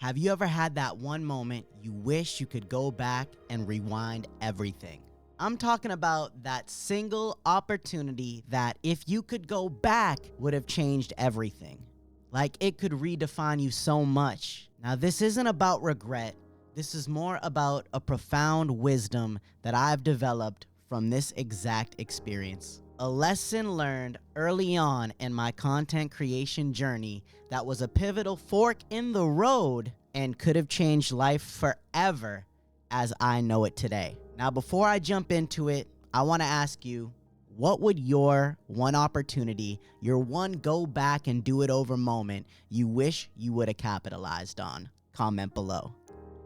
Have you ever had that one moment you wish you could go back and rewind everything? I'm talking about that single opportunity that, if you could go back, would have changed everything. Like, it could redefine you so much. Now, this isn't about regret. This is more about a profound wisdom that I've developed from this exact experience. A lesson learned early on in my content creation journey that was a pivotal fork in the road and could have changed life forever as I know it today. Now, before I jump into it, I want to ask you, what would your one opportunity, your one go back and do it over moment you wish you would have capitalized on? Comment below.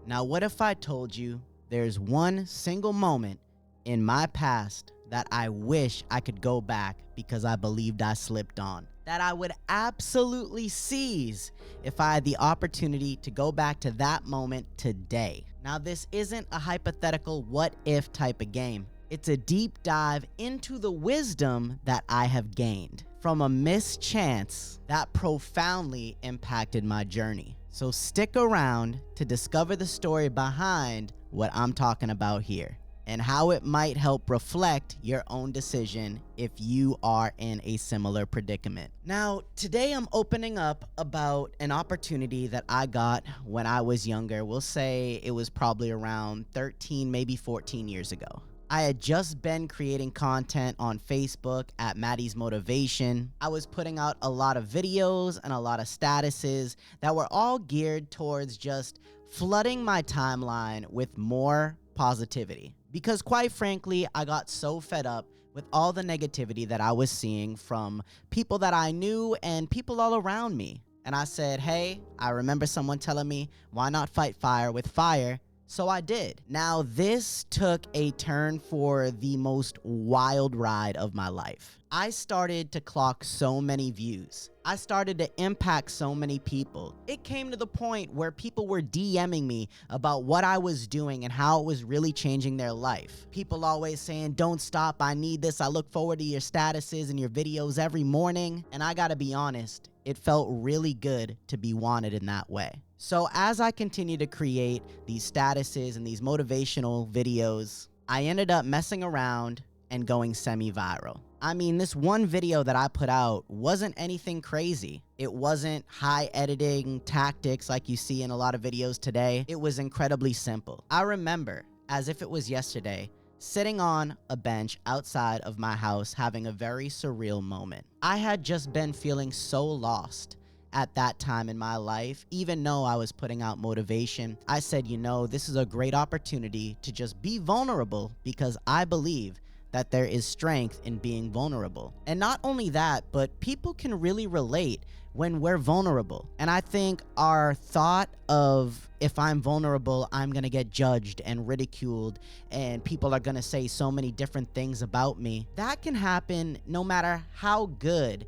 Now, what if I told you there's one single moment in my past that I wish I could go back because I believed I slipped on, that I would absolutely seize if I had the opportunity to go back to that moment today? Now, this isn't a hypothetical what if type of game. It's a deep dive into the wisdom that I have gained from a missed chance that profoundly impacted my journey. So stick around to discover the story behind what I'm talking about here, and how it might help reflect your own decision if you are in a similar predicament. Now, today I'm opening up about an opportunity that I got when I was younger. We'll say it was probably around 13, maybe 14 years ago. I had just been creating content on Facebook at Maddie's Motivation. I was putting out a lot of videos and a lot of statuses that were all geared towards just flooding my timeline with more positivity. Because quite frankly, I got so fed up with all the negativity that I was seeing from people that I knew and people all around me. And I said, hey, I remember someone telling me, why not fight fire with fire? So I did. Now, this took a turn for the most wild ride of my life. I started to clock so many views. I started to impact so many people. It came to the point where people were DMing me about what I was doing and how it was really changing their life. People always saying, don't stop, I need this. I look forward to your statuses and your videos every morning. And I gotta be honest, it felt really good to be wanted in that way. So as I continued to create these statuses and these motivational videos, I ended up messing around and going semi-viral. I mean, this one video that I put out wasn't anything crazy. It wasn't high editing tactics like you see in a lot of videos today. It was incredibly simple. I remember, as if it was yesterday, sitting on a bench outside of my house having a very surreal moment. I had just been feeling so lost at that time in my life. Even though I was putting out motivation, I said, you know, this is a great opportunity to just be vulnerable, because I believe that there is strength in being vulnerable. And not only that, but people can really relate when we're vulnerable. And I think our thought of, if I'm vulnerable, I'm gonna get judged and ridiculed and people are gonna say so many different things about me, that can happen no matter how good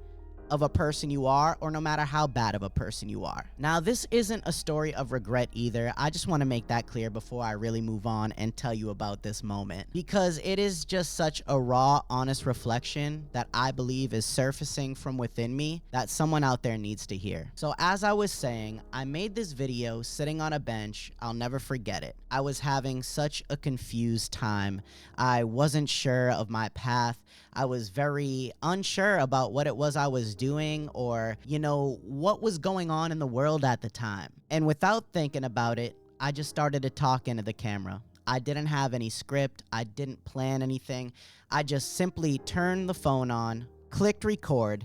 of a person you are or no matter how bad of a person you are. Now, this isn't a story of regret either. I just want to make that clear before I really move on and tell you about this moment, because it is just such a raw, honest reflection that I believe is surfacing from within me that someone out there needs to hear. So as I was saying, I made this video sitting on a bench. I'll never forget it. I was having such a confused time. I wasn't sure of my path. I was very unsure about what it was I was doing, or, you know, what was going on in the world at the time. And without thinking about it, I just started to talk into the camera. I didn't have any script. I didn't plan anything. I just simply turned the phone on, clicked record,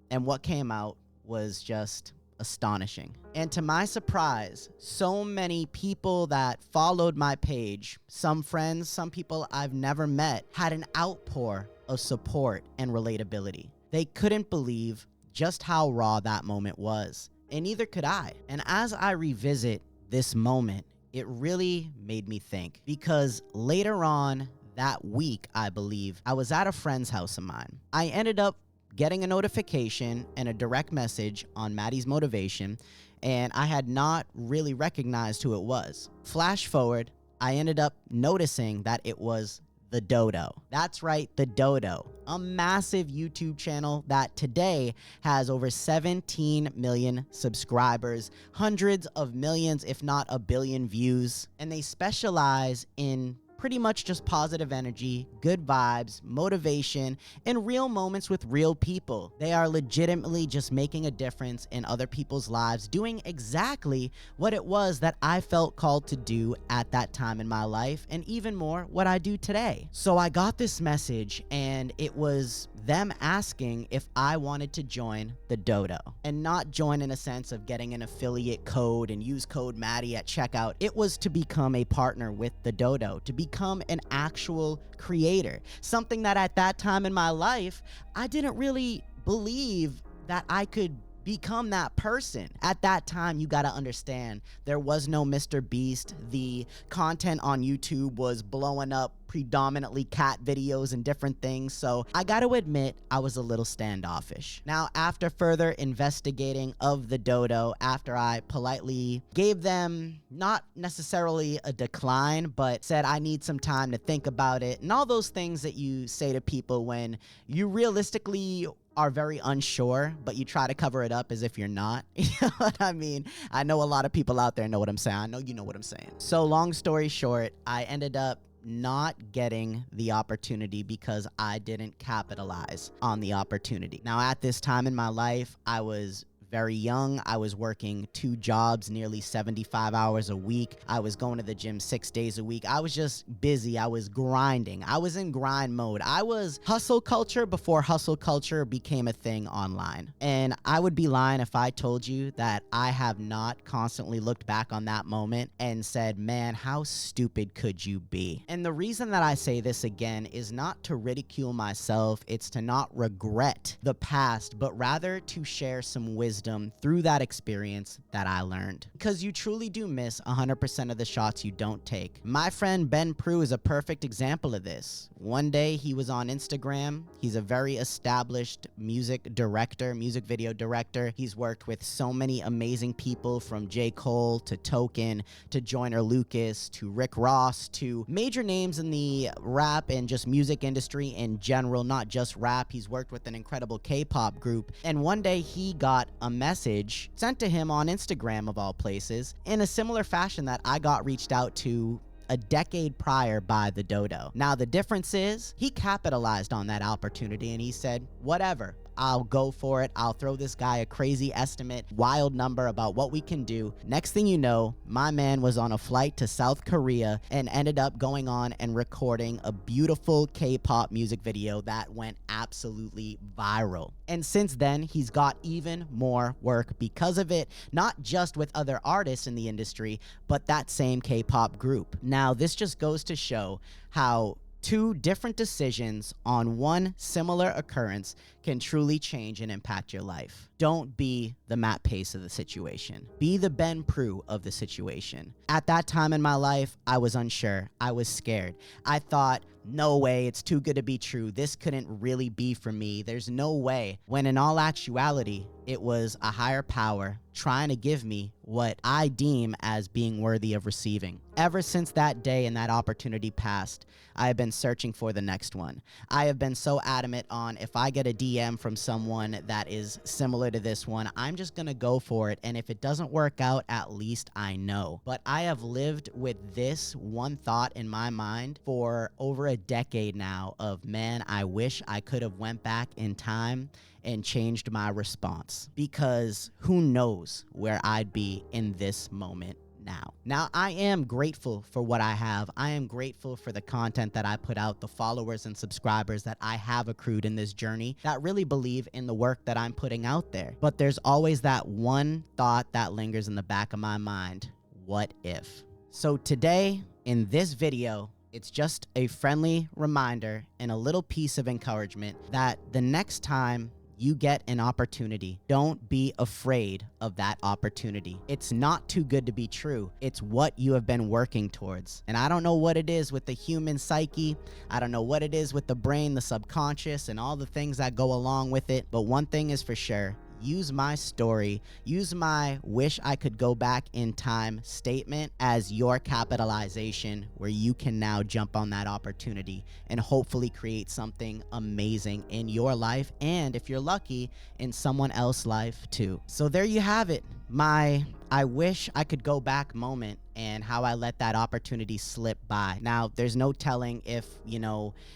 and what came out was just astonishing. And to my surprise, so many people that followed my page, some friends, some people I've never met, had an outpour of support and relatability. They couldn't believe just how raw that moment was, and neither could I. And as I revisit this moment, it really made me think, because later on that week, I believe, I was at a friend's house of mine. I ended up getting a notification and a direct message on Maddie's Motivation, and I had not really recognized who it was. Flash forward, I ended up noticing that it was the Dodo. That's right, the Dodo, a massive YouTube channel that today has over 17 million subscribers, hundreds of millions, if not a billion views. And they specialize in pretty much just positive energy, good vibes, motivation, and real moments with real people. They are legitimately just making a difference in other people's lives, doing exactly what it was that I felt called to do at that time in my life, and even more what I do today. So I got this message, and it was them asking if I wanted to join the Dodo, and not join in a sense of getting an affiliate code and use code Maddie at checkout. It was to become a partner with the Dodo, to become an actual creator, something that at that time in my life, I didn't really believe that I could become that person. At that time, you gotta understand, there was no Mr. Beast. The content on YouTube was blowing up, predominantly cat videos and different things. So I gotta admit, I was a little standoffish. Now, after further investigating of the Dodo, after I politely gave them not necessarily a decline, but said I need some time to think about it, and all those things that you say to people when you realistically are very unsure, but you try to cover it up as if you're not. You know what I mean? I know a lot of people out there know what I'm saying. I know you know what I'm saying. So long story short, I ended up not getting the opportunity because I didn't capitalize on the opportunity. Now, at this time in my life, I was very young. I was working 2 jobs, nearly 75 hours a week. I was going to the gym 6 days a week. I was just busy. I was grinding. I was in grind mode. I was hustle culture before hustle culture became a thing online. And I would be lying if I told you that I have not constantly looked back on that moment and said, man, how stupid could you be? And the reason that I say this again is not to ridicule myself. It's to not regret the past, but rather to share some wisdom through that experience that I learned. Because you truly do miss 100% of the shots you don't take. My friend Ben Prue is a perfect example of this. One day he was on Instagram. He's a very established music video director. He's worked with so many amazing people, from J. Cole to Token to Joyner Lucas to Rick Ross to major names in the rap and just music industry in general, not just rap. He's worked with an incredible K-pop group. And one day he got a message sent to him on Instagram, of all places, in a similar fashion that I got reached out to a decade prior by the Dodo. Now, the difference is he capitalized on that opportunity and he said, whatever, I'll go for it. I'll throw this guy a crazy estimate, wild number about what we can do. Next thing you know, my man was on a flight to South Korea and ended up going on and recording a beautiful K-pop music video that went absolutely viral. And since then, he's got even more work because of it, not just with other artists in the industry, but that same K-pop group. Now, this just goes to show how 2 different decisions on one similar occurrence can truly change and impact your life. Don't be the Matt Pace of the situation. Be the Ben Prue of the situation. At that time in my life, I was unsure. I was scared. I thought, no way, it's too good to be true. This couldn't really be for me. There's no way. When in all actuality, it was a higher power trying to give me what I deem as being worthy of receiving. Ever since that day and that opportunity passed, I have been searching for the next one. I have been so adamant on, if I get a DM from someone that is similar to this one, I'm just gonna go for it. And if it doesn't work out, at least I know. But I have lived with this one thought in my mind for over a decade now of, man, I wish I could have went back in time and changed my response, because who knows where I'd be in this moment now. Now, I am grateful for what I have. I am grateful for the content that I put out, the followers and subscribers that I have accrued in this journey that really believe in the work that I'm putting out there. But there's always that one thought that lingers in the back of my mind. What if? So today, in this video, it's just a friendly reminder and a little piece of encouragement that the next time you get an opportunity, don't be afraid of that opportunity. It's not too good to be true. It's what you have been working towards. And I don't know what it is with the human psyche. I don't know what it is with the brain, the subconscious, and all the things that go along with it. But one thing is for sure, use my story, use my wish I could go back in time statement as your capitalization, where you can now jump on that opportunity and hopefully create something amazing in your life, and if you're lucky, in someone else's life too. So there you have it, my I wish I could go back moment and how I let that opportunity slip by. Now, there's no telling if,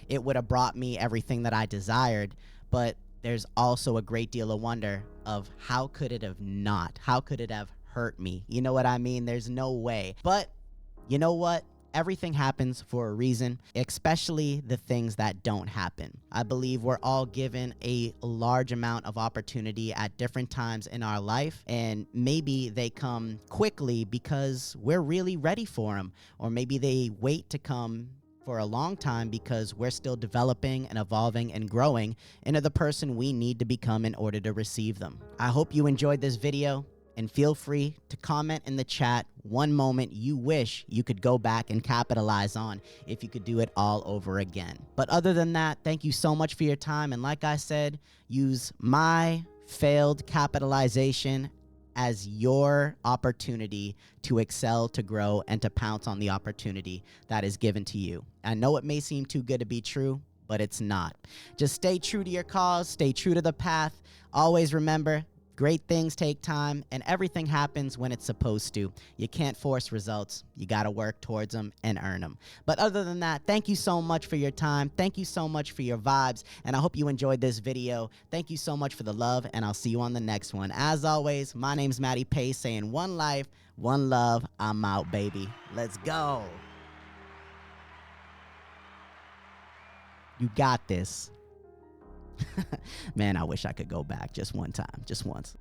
it would have brought me everything that I desired, but there's also a great deal of wonder of how could it have not? How could it have hurt me? You know what I mean? There's no way. But you know what? Everything happens for a reason, especially the things that don't happen. I believe we're all given a large amount of opportunity at different times in our life, and maybe they come quickly because we're really ready for them, or maybe they wait to come for a long time because we're still developing and evolving and growing into the person we need to become in order to receive them. I hope you enjoyed this video, and feel free to comment in the chat one moment you wish you could go back and capitalize on if you could do it all over again. But other than that, thank you so much for your time. And like I said, use my failed capitalization as your opportunity to excel, to grow, and to pounce on the opportunity that is given to you. I know it may seem too good to be true, but it's not. Just stay true to your cause, stay true to the path. Always remember, great things take time, and everything happens when it's supposed to. You can't force results. You got to work towards them and earn them. But other than that, thank you so much for your time. Thank you so much for your vibes, and I hope you enjoyed this video. Thank you so much for the love, and I'll see you on the next one. As always, my name's Matty Pace, saying one life, one love. I'm out, baby. Let's go. You got this. Man, I wish I could go back just one time, just once.